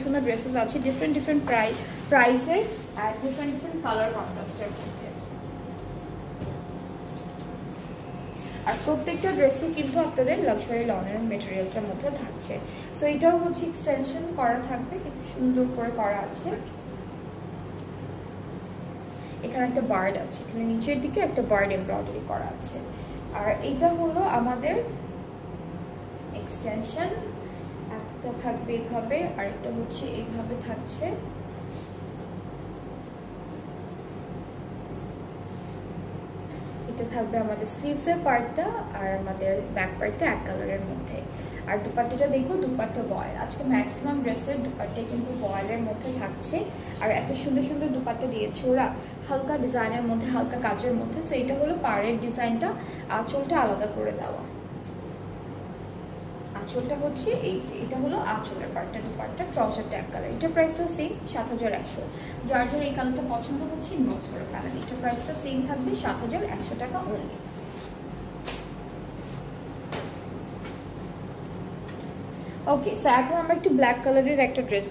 সুন্দর ড্রেসেস আছে different different প্রাইসের আর ডিফারেন্ট ডিফারেন্ট কালার কন্ট্রাস্টের মধ্যে। আর প্রত্যেকটা ড্রেসে কিন্তু আপনাদের লাক্সারি লনের মেটেরিয়ালটার মধ্যে থাকছে। সো এটাও হচ্ছে এক্সটেনশন করা থাকবে, খুব সুন্দর করে করা আছে। এখানে একটা বার্ড আছে, এখানে নিচের দিকে একটা বার্ড এমব্রয়ডারি করা আছে। আর এটা হলো আমাদের এক্সটেনশন, একটা থাকবে এইভাবে আর একটা হচ্ছে এইভাবে থাকছে। এটা থাকবে আমাদের স্লিভসের পার্টটা আর আমাদের ব্যাক পার্টটা এক কালারের মধ্যে। আর দুপাট্টাটা দেখবো, দুপাট্টা বয়েল। আজকে ম্যাক্সিমাম ড্রেসের দুপাট্টা কিন্তু বয়েলের মধ্যে থাকছে। আর এত সুন্দর সুন্দর দুপাট্টা দিয়েছে ওরা, হালকা ডিজাইনের মধ্যে, হালকা কাজের মধ্যে। সো এটা হলো পাড়ের ডিজাইনটা, আঁচলটা আলাদা করে দেওয়া। আঁচলটা হচ্ছে এই যে, এটা হলো আঁচলের পার্টটা, দুপাট্টা, ট্রাউজারটা এক কালার। এটার প্রাইসটাও সেম ৭১০০। যার জন্য এই কালারটা পছন্দ হচ্ছে ইনবক্স করে ফেলেন। এটার প্রাইসটা সেম থাকবে ৭১০০ টাকা অনলি। ওকে, সো এখন আমরা একটু ব্ল্যাক কালারের একটা ড্রেস